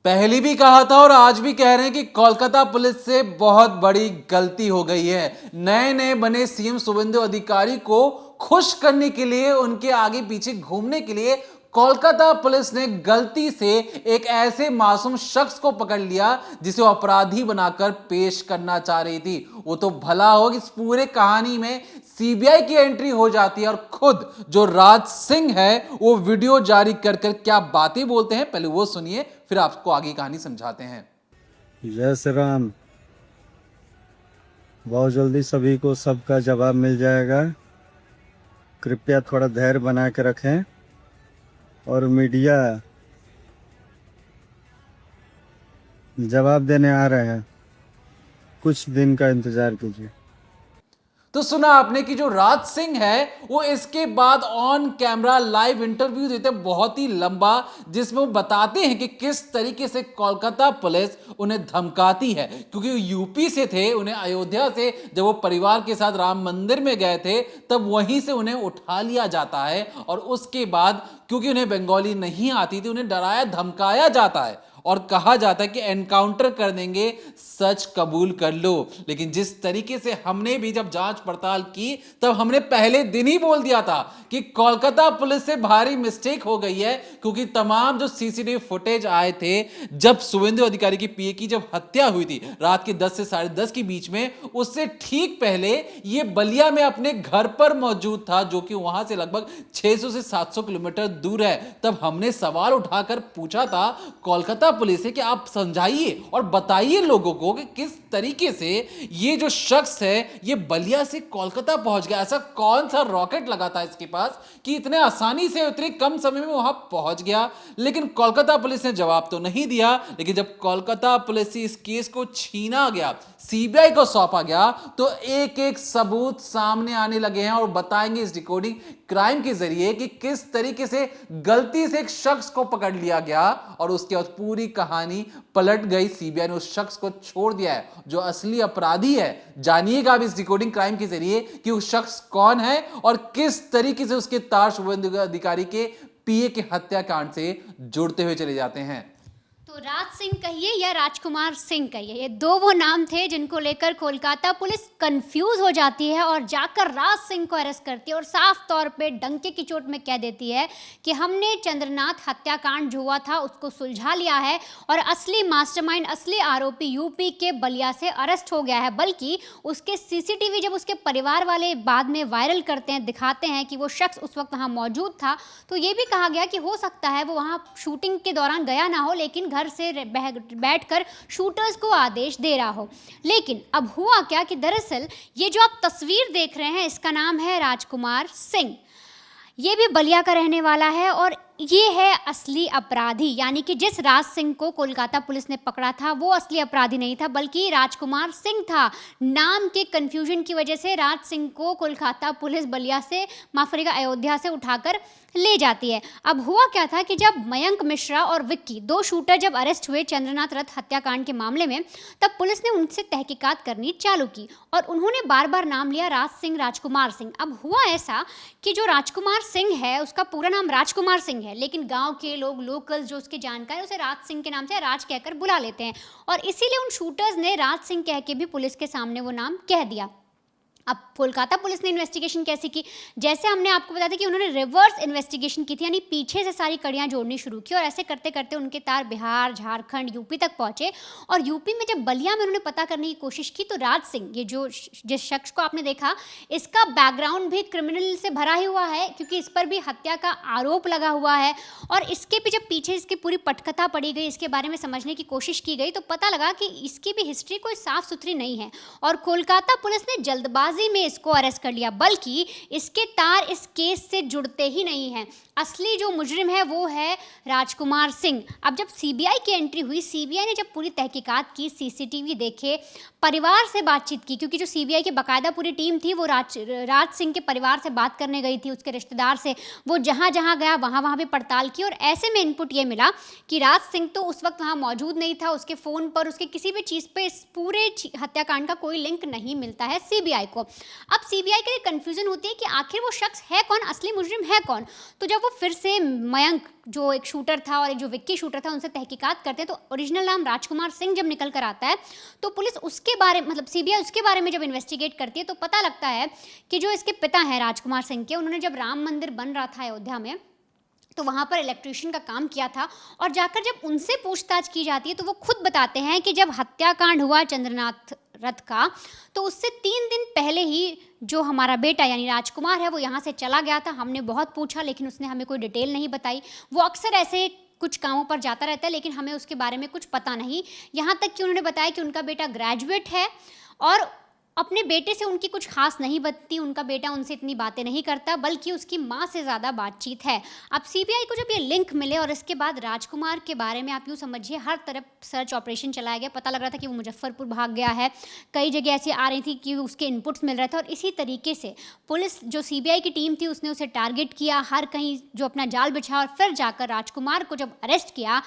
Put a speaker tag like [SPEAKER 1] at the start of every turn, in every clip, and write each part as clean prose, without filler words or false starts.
[SPEAKER 1] पहले भी कहा था और आज भी कह रहे हैं कि कोलकाता पुलिस से बहुत बड़ी गलती हो गई है। नए नए बने सीएम शुभेंदु अधिकारी को खुश करने के लिए, उनके आगे पीछे घूमने के लिए कोलकाता पुलिस ने गलती से एक ऐसे मासूम शख्स को पकड़ लिया जिसे वो अपराधी बनाकर पेश करना चाह रही थी। वो तो भला हो कि इस पूरे कहानी में सीबीआई की एंट्री हो जाती है और खुद जो राज सिंह है वो वीडियो जारी कर कर क्या बातें बोलते हैं, पहले वो सुनिए, फिर आपको आगे कहानी समझाते हैं।
[SPEAKER 2] जय श्री राम। बहुत जल्दी सभी को सबका जवाब मिल जाएगा। कृपया थोड़ा धैर्य बना के रखें और मीडिया जवाब देने आ रहे हैं, कुछ दिन का इंतजार कीजिए।
[SPEAKER 1] तो सुना आपने कि जो राज सिंह है वो इसके बाद ऑन कैमरा लाइव इंटरव्यू देते हैं, बहुत ही लंबा, जिसमें वो बताते हैं कि किस तरीके से कोलकाता पुलिस उन्हें धमकाती है। क्योंकि वो यूपी से थे, उन्हें अयोध्या से जब वो परिवार के साथ राम मंदिर में गए थे तब वहीं से उन्हें उठा लिया जाता है और उसके बाद क्योंकि उन्हें बंगाली नहीं आती थी उन्हें डराया धमकाया जाता है और कहा जाता है कि एनकाउंटर कर देंगे, सच कबूल कर लो। लेकिन जिस तरीके से हमने भी जब जांच पड़ताल की तब हमने पहले दिन ही बोल दिया था कि कोलकाता पुलिस से भारी मिस्टेक हो गई है, क्योंकि तमाम जो सीसीटीवी फुटेज आए थे जब शुभेंदु अधिकारी की पीए की जब हत्या हुई थी रात के 10 से 10:30 के बीच में, उससे ठीक पहले ये बलिया में अपने घर पर मौजूद था, जो कि वहां से लगभग 600 से 700 किलोमीटर दूर है। तब हमने सवाल उठाकर पूछा था कोलकाता पुलिस से कि आप समझाइए और बताइए लोगों को कि किस तरीके से ये जो शख्स है ये बलिया से कोलकाता पहुंच गया। ऐसा कौन सा रॉकेट लगा था इसके पास कि इतने आसानी से इतने कम समय में वहां पहुंच गया। लेकिन कोलकाता पुलिस ने जवाब तो नहीं दिया। लेकिन जब कोलकाता पुलिस से इस केस को छीना गया, सीबीआई को सौंपा गया, तो एक एक सबूत सामने आने लगे हैं और बताएंगे इस डिकोडिंग क्राइम के जरिए कि किस तरीके से गलती से एक शख्स को पकड़ लिया गया और उसके बाद पूरी कहानी पलट गई। सीबीआई ने उस शख्स को छोड़ दिया है जो असली अपराधी है। जानिएगा अब इस डिकोडिंग क्राइम के जरिए कि वो शख्स कौन है और किस तरीके से उसके तार शुभेंदु अधिकारी के पीए के हत्याकांड से जुड़ते हुए चले जाते हैं।
[SPEAKER 3] तो राज सिंह कहिए या राजकुमार सिंह कहिए, ये दो वो नाम थे जिनको लेकर कोलकाता पुलिस कंफ्यूज हो जाती है और जाकर राज सिंह को अरेस्ट करती है और साफ तौर पे डंके की चोट में कह देती है कि हमने चंद्रनाथ हत्याकांड जो हुआ था उसको सुलझा लिया है और असली मास्टरमाइंड, असली आरोपी यूपी के बलिया से अरेस्ट हो गया है। बल्कि उसके सीसीटीवी जब उसके परिवार वाले बाद में वायरल करते हैं, दिखाते हैं कि वो शख्स उस वक्त वहाँ मौजूद था, तो ये भी कहा गया कि हो सकता है वो वहाँ शूटिंग के दौरान गया ना हो, लेकिन घर से बैठकर शूटर्स को आदेश दे रहा हो। लेकिन अब हुआ क्या कि दरअसल ये जो आप तस्वीर देख रहे हैं इसका नाम है राजकुमार सिंह। ये भी बलिया का रहने वाला है और ये है असली अपराधी, यानी कि जिस राज सिंह को कोलकाता पुलिस ने पकड़ा था वो असली अपराधी नहीं था बल्कि राजकुमार सिंह था। नाम के कंफ्यूजन की वजह से राज सिंह को कोलकाता पुलिस बलिया से, माफ करिएगा, अयोध्या से उठाकर ले जाती है। अब हुआ क्या था कि जब मयंक मिश्रा और विक्की, दो शूटर जब अरेस्ट हुए चंद्रनाथ रथ हत्याकांड के मामले में, तब पुलिस ने उनसे तहकीकात करनी चालू की और उन्होंने बार बार नाम लिया राज सिंह, राजकुमार सिंह। अब हुआ ऐसा कि जो राजकुमार सिंह है उसका पूरा नाम राजकुमार सिंह है, लेकिन गांव के लोग, लोकल जो उसके जानकार है, उसे राज सिंह के नाम से राज कहकर बुला लेते हैं और इसीलिए उन शूटर्स ने राज सिंह कह के भी पुलिस के सामने वो नाम कह दिया। अब कोलकाता पुलिस ने इन्वेस्टिगेशन कैसी की, जैसे हमने आपको बताया था कि उन्होंने रिवर्स इन्वेस्टिगेशन की थी, यानी पीछे से सारी कड़ियां जोड़नी शुरू की और ऐसे करते करते उनके तार बिहार, झारखंड, यूपी तक पहुंचे। और यूपी में जब बलिया में उन्होंने पता करने की कोशिश की तो राज सिंह, ये जो जिस शख्स को आपने देखा, इसका बैकग्राउंड भी क्रिमिनल से भरा ही हुआ है, क्योंकि इस पर भी हत्या का आरोप लगा हुआ है। और इसके भी जब पीछे इसकी पूरी पटकथा पड़ी गई, इसके बारे में समझने की कोशिश की गई, तो पता लगा कि इसकी भी हिस्ट्री कोई साफ सुथरी नहीं है और कोलकाता पुलिस ने जल्दबाजी में इसको अरेस्ट कर लिया। बल्कि इसके तार इस केस से जुड़ते ही नहीं हैं। असली जो मुजरिम है वो है राजकुमार सिंह। अब जब सीबीआई की एंट्री हुई, सीबीआई ने जब पूरी तहकीकात की, सीसीटीवी देखे, परिवार से बातचीत की, क्योंकि जो सीबीआई की बाकायदा पूरी टीम थी वो राज सिंह के परिवार से बात करने गई थी, उसके रिश्तेदार से। वो जहाँ जहाँ गया वहाँ वहाँ भी पड़ताल की और ऐसे में इनपुट ये मिला कि राज सिंह तो उस वक्त वहाँ मौजूद नहीं था, उसके फ़ोन पर, उसके किसी भी चीज़ पर इस पूरे हत्याकांड का कोई लिंक नहीं मिलता है सीबीआई को। अब सीबीआई के लिए कंफ्यूजन होती है कि आखिर वो शख्स है कौन, असली मुजरिम है कौन। तो जब वो फिर से मयंक जो एक शूटर था और एक जो विक्की शूटर था उनसे तहकीकात करते हैं, तो ओरिजिनल नाम राजकुमार सिंह जब निकल कर आता है तो पुलिस उसके बारे मतलब सीबीआई उसके बारे में जब इन्वेस्टिगेट करती है तो पता लगता है कि जो इसके पिता हैं राजकुमार सिंह के, उन्होंने जब राम मंदिर बन रहा था अयोध्या में तो वहाँ पर इलेक्ट्रिशियन का काम किया था। और जाकर जब उनसे पूछताछ की जाती है तो वो खुद बताते हैं कि जब हत्याकांड हुआ चंद्रनाथ रथ का, तो उससे 3 दिन पहले ही जो हमारा बेटा यानी राजकुमार है वो यहाँ से चला गया था। हमने बहुत पूछा लेकिन उसने हमें कोई डिटेल नहीं बताई। वो अक्सर ऐसे कुछ कामों पर जाता रहता है लेकिन हमें उसके बारे में कुछ पता नहीं। यहाँ तक कि उन्होंने बताया कि उनका बेटा ग्रेजुएट है और अपने बेटे से उनकी कुछ खास नहीं बनती, उनका बेटा उनसे इतनी बातें नहीं करता बल्कि उसकी माँ से ज़्यादा बातचीत है। अब सीबीआई को जब ये लिंक मिले और इसके बाद राजकुमार के बारे में आप यूँ समझिए हर तरफ सर्च ऑपरेशन चलाया गया। पता लग रहा था कि वो मुजफ्फरपुर भाग गया है, कई जगह ऐसी आ रही थी कि उसके इनपुट्स मिल रहे थे और इसी तरीके से पुलिस जो सीबीआई की टीम थी उसने उसे टारगेट किया, हर कहीं जो अपना जाल बिछा और फिर जाकर राजकुमार को जब अरेस्ट किया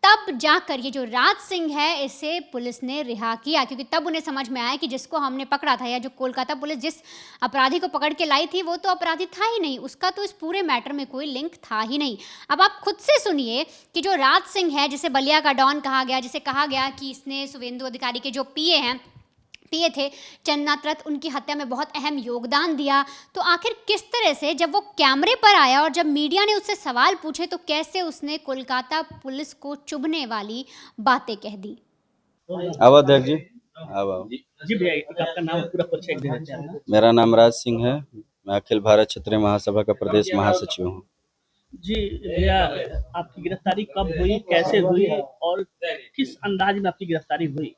[SPEAKER 3] तब जाकर ये जो राज सिंह है इसे पुलिस ने रिहा किया, क्योंकि तब उन्हें समझ में आया कि जिसको हमने पकड़ा था या जो कोलकाता पुलिस जिस अपराधी को पकड़ के लाई थी वो तो अपराधी था ही नहीं, उसका तो इस पूरे मैटर में कोई लिंक था ही नहीं। अब आप खुद से सुनिए कि जो राज सिंह है जिसे बलिया का डॉन कहा गया, जिसे कहा गया कि इसने शुभेंदु अधिकारी के जो पीए थे चंद्रनाथ रथ, उनकी हत्या में बहुत अहम योगदान दिया, तो आखिर किस तरह से जब वो कैमरे पर आया और जब मीडिया ने उससे सवाल पूछे तो कैसे उसने कोलकाता पुलिस को चुभने वाली बातें कह दी।
[SPEAKER 2] अब अध्यक्ष जी अब
[SPEAKER 4] जी भैया, एक आपका नाम पूरा परिचय देना चाह रहे हैं।
[SPEAKER 2] मेरा नाम राज सिंह है। मैं अखिल भारत क्षेत्रीय महासभा का प्रदेश महासचिव हूँ।
[SPEAKER 4] जी भैया, आपकी गिरफ्तारी कब हुई, कैसे हुई और किस अंदाज में आपकी गिरफ्तारी हुई?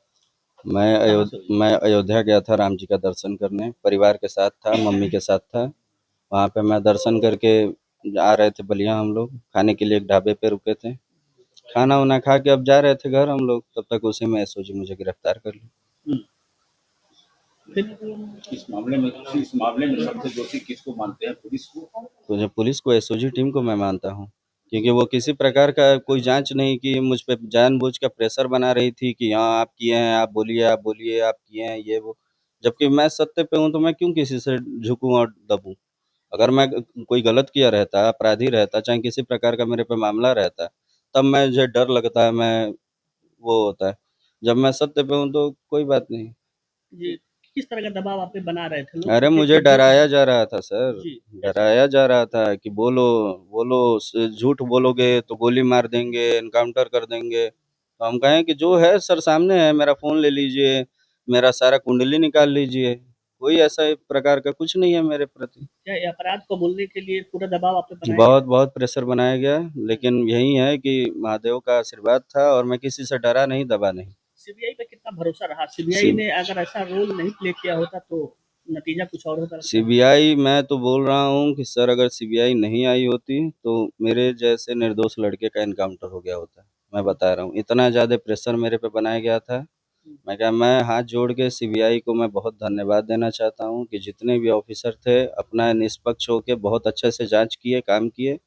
[SPEAKER 2] मैं अयोध्या गया था राम जी का दर्शन करने, परिवार के साथ था, मम्मी के साथ था। वहाँ पे मैं दर्शन करके आ रहे थे बलिया, हम लोग खाने के लिए एक ढाबे पे रुके थे। खाना वाना खा के अब जा रहे थे घर हम लोग, तब तक उसी में एसओजी मुझे गिरफ्तार कर लिया।
[SPEAKER 4] फिर
[SPEAKER 5] इस मामले में सबसे दोषी किसको मानते हैं? पुलिस को?
[SPEAKER 2] तो पुलिस को, एसओजी टीम को मैं मानता हूँ, क्योंकि वो किसी प्रकार का कोई जांच नहीं की, मुझ पे जानबूझ का प्रेशर बना रही थी कि हाँ आप किए हैं, आप बोलिए आप किए हैं ये वो, जबकि मैं सत्य पे हूँ तो मैं क्यों किसी से झुकूं और दबूं। अगर मैं कोई गलत किया रहता, अपराधी रहता, चाहे किसी प्रकार का मेरे पे मामला रहता, तब मुझे डर लगता है, मैं वो होता है। जब मैं सत्य पे हूँ तो कोई बात नहीं।
[SPEAKER 4] जी, किस तरह का दबाव आप पे बना रहे थे लोग?
[SPEAKER 2] अरे मुझे डराया जा रहा था सर,
[SPEAKER 4] जी,
[SPEAKER 2] डराया जा रहा था कि बोलो बोलो, झूठ बोलोगे तो गोली मार देंगे, एनकाउंटर कर देंगे। तो हम कहें कि जो है सर सामने है, मेरा फ़ोन ले लीजिए, मेरा सारा कुंडली निकाल लीजिए, कोई ऐसा एक प्रकार का कुछ नहीं है मेरे प्रति।
[SPEAKER 4] क्या ये अपराध को बोलने के लिए पूरा दबाव आप पे बनाया
[SPEAKER 2] बहुत बहुत प्रेशर बनाया गया, लेकिन यही है कि महादेव का आशीर्वाद था और मैं किसी से डरा नहीं, दबा नहीं।
[SPEAKER 4] सीबीआई पे कितना भरोसा रहा? सीबीआई ने अगर ऐसा रोल नहीं प्ले किया होता तो नतीजा कुछ और होता?
[SPEAKER 2] सीबीआई, मैं तो बोल रहा हूँ कि सर अगर सीबीआई नहीं आई होती तो मेरे जैसे निर्दोष लड़के का एनकाउंटर हो गया होता। मैं बता रहा हूँ, इतना ज़्यादा प्रेशर मेरे पे बनाया गया था। मैं हाथ जोड़ के सीबीआई को मैं बहुत धन्यवाद देना चाहता हूँ कि जितने भी ऑफिसर थे अपना निष्पक्ष होकर बहुत अच्छे से जांच किए, काम किए,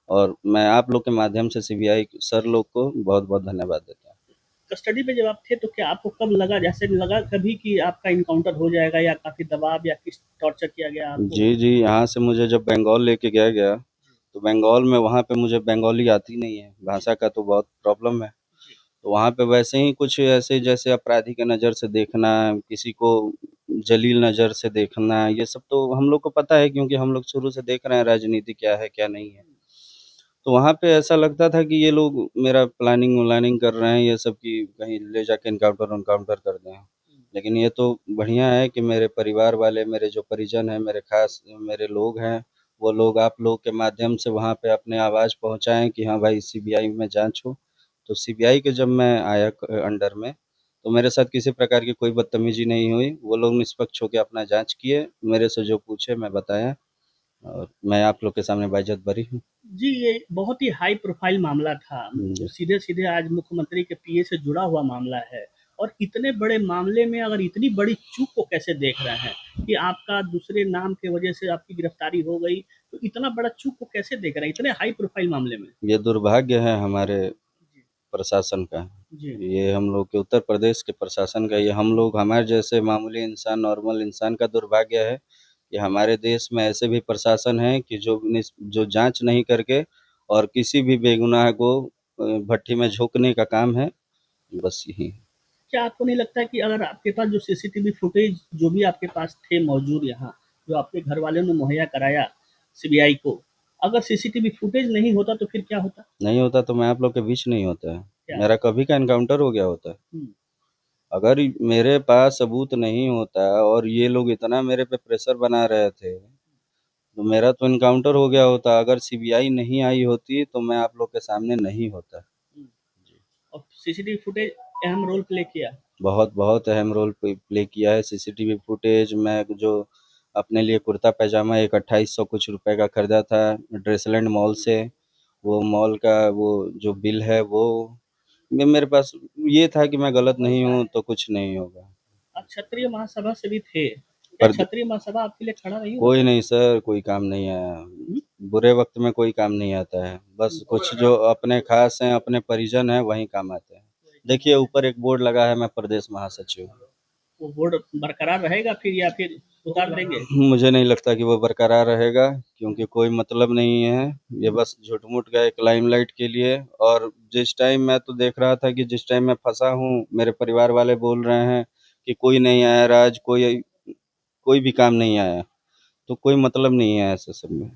[SPEAKER 2] और मैं आप लोग के माध्यम से सीबीआई सर लोग को बहुत बहुत धन्यवाद देता हूँ।
[SPEAKER 4] कस्टडी में जब आप थे तो क्या आपको कब लगा, जैसे लगा कभी कि आपका इनकाउंटर हो जाएगा या काफी दबाव या किस टॉर्चर किया गया आपको?
[SPEAKER 2] जी जी, यहाँ से मुझे जब बंगाल लेके गया तो बंगाल में वहाँ पे मुझे बंगाली आती नहीं है, भाषा का तो बहुत प्रॉब्लम है। तो वहाँ पे वैसे ही कुछ ऐसे जैसे अपराधी के नज़र से देखना, किसी को जलील नज़र से देखना, ये सब तो हम लोग को पता है क्योंकि हम लोग शुरू से देख रहे हैं राजनीति क्या है क्या नहीं है। तो वहाँ पे ऐसा लगता था कि ये लोग मेरा प्लानिंग व्लानिंग कर रहे हैं ये सब, कि कहीं ले जाके एनकाउंटर कर दें। लेकिन ये तो बढ़िया है कि मेरे परिवार वाले, मेरे जो परिजन हैं, मेरे खास मेरे लोग हैं, वो लोग आप लोग के माध्यम से वहाँ पे अपने आवाज़ पहुँचाएँ कि हाँ भाई सीबीआई में जांच हो। तो सीबीआई के जब मैं आया अंडर में, तो मेरे साथ किसी प्रकार की कोई बदतमीजी नहीं हुई। वो लोग निष्पक्ष होकर अपना जांच किए, मेरे से जो पूछे मैं बताया, और मैं आप लोग के सामने बाइज्जत बरी हूँ।
[SPEAKER 4] जी, ये बहुत ही हाई प्रोफाइल मामला था, जो सीधे-सीधे आज मुख्यमंत्री के पीए से जुड़ा हुआ मामला है। और इतने बड़े मामले में अगर इतनी बड़ी चूक को कैसे देख रहे हैं कि आपका दूसरे नाम की वजह से आपकी गिरफ्तारी हो गई, तो इतना बड़ा चूक को कैसे देख रहे हैं इतने हाई प्रोफाइल मामले में?
[SPEAKER 2] ये दुर्भाग्य है हमारे प्रशासन का,
[SPEAKER 4] जी,
[SPEAKER 2] ये हम लोग के उत्तर प्रदेश के प्रशासन का, ये हम लोग हमारे जैसे मामूली इंसान, नॉर्मल इंसान का दुर्भाग्य है कि हमारे देश में ऐसे भी प्रशासन है कि जो जांच नहीं करके और किसी भी बेगुनाह को भट्टी में झोंकने का काम है। बस यही।
[SPEAKER 4] क्या आपको नहीं लगता कि अगर आपके पास जो सीसीटीवी फुटेज जो भी आपके पास थे मौजूद यहाँ, जो आपके घर वालों ने मुहैया कराया सीबीआई को, अगर सीसीटीवी फुटेज नहीं होता तो फिर क्या होता?
[SPEAKER 2] नहीं होता तो मैं आप लोग के बीच नहीं होता है,
[SPEAKER 4] क्या?
[SPEAKER 2] मेरा कभी का एनकाउंटर हो गया होता है।
[SPEAKER 4] हम्म,
[SPEAKER 2] अगर मेरे पास सबूत नहीं होता और ये लोग इतना मेरे पे प्रेशर बना रहे थे तो मेरा तो इनकाउंटर हो गया होता। अगर सीबीआई नहीं आई होती तो मैं आप लोग के सामने नहीं होता।
[SPEAKER 4] हम्म। और सीसीटीवी फुटेज अहम रोल प्ले किया।
[SPEAKER 2] बहुत बहुत अहम रोल प्ले किया है सीसीटीवी फुटेज। मैं जो अपने लिए कुर्ता पैजामा एक 2800 कुछ रुपए का खरीदा था ड्रेसलैंड मॉल से, वो मॉल का वो जो बिल है वो मेरे पास ये था कि मैं गलत नहीं हूँ तो कुछ नहीं होगा।
[SPEAKER 4] आप क्षत्रिय महासभा से भी थे, क्या
[SPEAKER 2] पर
[SPEAKER 4] क्षत्रिय महासभा आपके लिए खड़ा नहीं
[SPEAKER 2] कोई
[SPEAKER 4] होता?
[SPEAKER 2] नहीं सर, कोई काम नहीं आया। बुरे वक्त में कोई काम नहीं आता है, बस कुछ जो अपने खास हैं अपने परिजन हैं वही काम आते हैं। देखिए ऊपर एक बोर्ड लगा है, मैं प्रदेश महासचिव हूँ।
[SPEAKER 4] वो बोर्ड बरकरार रहेगा फिर या फिर उतार देंगे?
[SPEAKER 2] मुझे नहीं लगता कि वो बरकरार रहेगा क्योंकि कोई मतलब नहीं है, ये बस झूठ-मूठ का एक लाइमलाइट के लिए। और जिस टाइम मैं तो देख रहा था कि जिस टाइम मैं फँसा हूँ, मेरे परिवार वाले बोल रहे हैं कि कोई नहीं आया राज, कोई कोई भी काम नहीं आया, तो कोई मतलब नहीं है ऐसे सब में।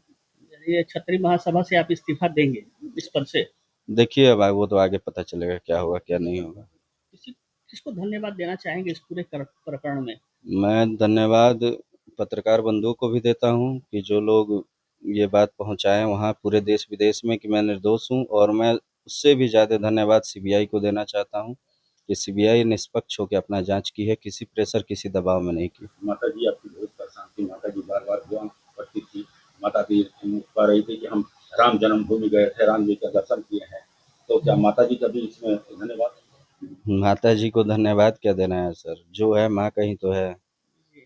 [SPEAKER 4] ये क्षत्रिय महासभा से आप इस्तीफा देंगे इस पद से?
[SPEAKER 2] देखिए अब वो तो आगे पता चलेगा क्या होगा क्या नहीं होगा।
[SPEAKER 4] किसी किसको धन्यवाद देना चाहेंगे इस पूरे प्रकरण में?
[SPEAKER 2] मैं धन्यवाद पत्रकार बंधुओं को भी देता हूँ कि जो लोग ये बात पहुँचाएँ वहाँ पूरे देश विदेश में कि मैं निर्दोष हूँ, और मैं उससे भी ज़्यादा धन्यवाद सीबीआई को देना चाहता हूँ कि सीबीआई निष्पक्ष होकर अपना जांच की है, किसी प्रेशर किसी दबाव में नहीं की।
[SPEAKER 5] माता जी आपकी बहुत परेशान थी, माता जी बार बार दुआ करती थी, माता जी कह रही थी कि हम राम जन्मभूमि गए थे, राम जी का दर्शन किए हैं, तो क्या माता जी का भी इसमें धन्यवाद?
[SPEAKER 2] माता जी को धन्यवाद क्या देना है सर, जो है माँ का ही तो है।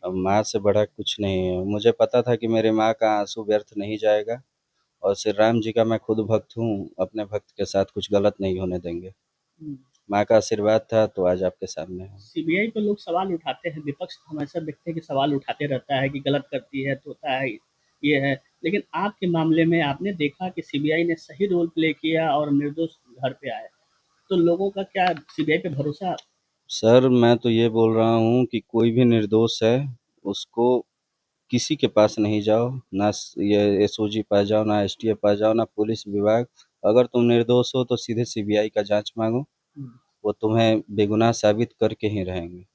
[SPEAKER 2] अब माँ से बड़ा कुछ नहीं है। मुझे पता था कि मेरे माँ का आंसू व्यर्थ नहीं जाएगा, और श्री राम जी का मैं खुद भक्त हूँ, अपने भक्त के साथ कुछ गलत नहीं होने देंगे। माँ का आशीर्वाद था तो आज आपके सामने है।
[SPEAKER 4] सीबीआई पे लोग सवाल उठाते हैं, विपक्ष हमेशा देखते हैं कि सवाल उठाते रहता है कि गलत करती है तो होता है ये है, लेकिन आपके मामले में आपने देखा कि सीबीआई ने सही रोल प्ले किया और निर्दोष घर पे आए, तो लोगों का क्या सीबीआई पे भरोसा?
[SPEAKER 2] सर मैं तो ये बोल रहा हूँ कि कोई भी निर्दोष है उसको किसी के पास नहीं जाओ, ना ये एसओजी पास जाओ, ना एसटीएफ पास जाओ, ना पुलिस विभाग। अगर तुम निर्दोष हो तो सीधे सीबीआई का जांच मांगो, वो तुम्हें बेगुनाह साबित करके ही रहेंगे।